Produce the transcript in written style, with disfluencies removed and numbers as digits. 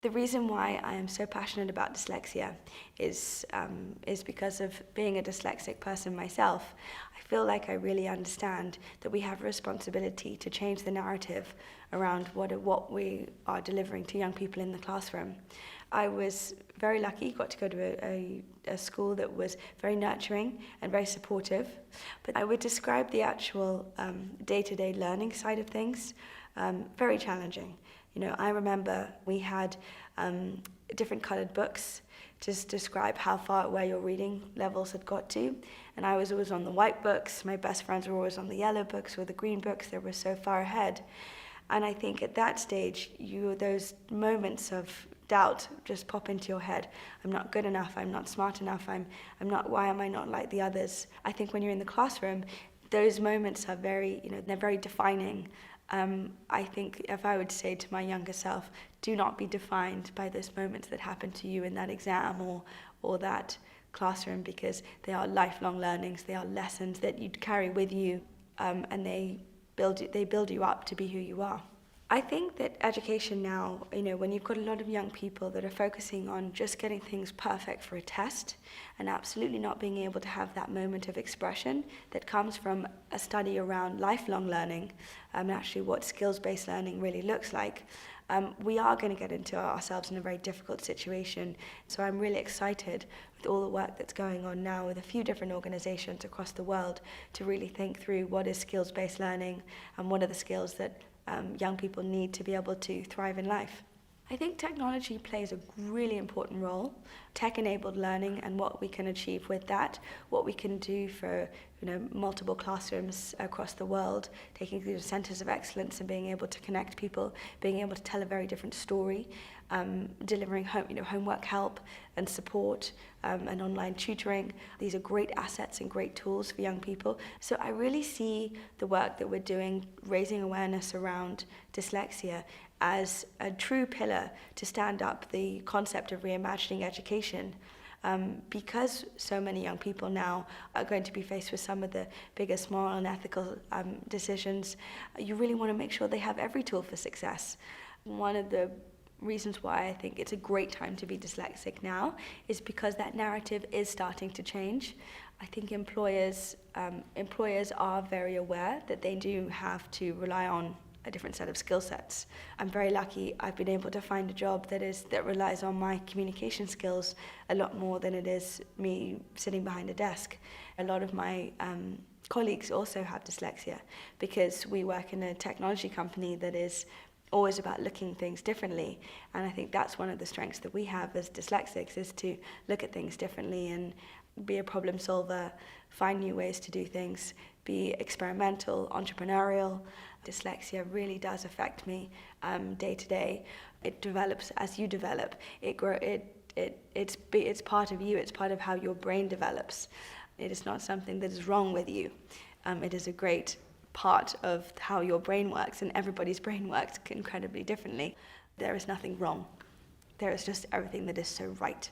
The reason why I am so passionate about dyslexia is because of being a dyslexic person myself. I feel like I really understand that we have a responsibility to change the narrative around what we are delivering to young people in the classroom. I was very lucky, got to go to a school that was very nurturing and very supportive, but I would describe the actual day-to-day learning side of things very challenging. You know, I remember we had different coloured books to describe where your reading levels had got to. And I was always on the white books. My best friends were always on the yellow books or the green books. They were so far ahead. And I think at that stage, those moments of doubt just pop into your head. I'm not good enough. I'm not smart enough. Why am I not like the others? I think when you're in the classroom, those moments are they're very defining. I think if I would say to my younger self, do not be defined by those moments that happen to you in that exam or that classroom, because they are lifelong learnings, they are lessons that you carry with you, and they build you up to be who you are. I think that education now, when you've got a lot of young people that are focusing on just getting things perfect for a test and absolutely not being able to have that moment of expression that comes from a study around lifelong learning, and actually what skills-based learning really looks like, we are going to get into ourselves in a very difficult situation. So I'm really excited with all the work that's going on now with a few different organizations across the world to really think through what is skills-based learning and what are the skills that young people need to be able to thrive in life. I think technology plays a really important role. Tech-enabled learning and what we can achieve with that, what we can do for multiple classrooms across the world, taking these centres of excellence and being able to connect people, being able to tell a very different story, delivering homework help and support and online tutoring. These are great assets and great tools for young people. So I really see the work that we're doing, raising awareness around dyslexia, as a true pillar to stand up the concept of reimagining education. Because so many young people now are going to be faced with some of the biggest moral and ethical decisions, you really want to make sure they have every tool for success. One of the reasons why I think it's a great time to be dyslexic now is because that narrative is starting to change. I think employers are very aware that they do have to rely on a different set of skill sets. I'm very lucky I've been able to find a job that relies on my communication skills a lot more than it is me sitting behind a desk. A lot of my colleagues also have dyslexia because we work in a technology company that is always about looking things differently, and I think that's one of the strengths that we have as dyslexics, is to look at things differently and be a problem solver, find new ways to do things, be experimental, entrepreneurial. Dyslexia really does affect me day to day. It develops as you develop. It's part of you. It's part of how your brain develops. It is not something that is wrong with you. It is a great part of how your brain works, and everybody's brain works incredibly differently. There is nothing wrong. There is just everything that is so right.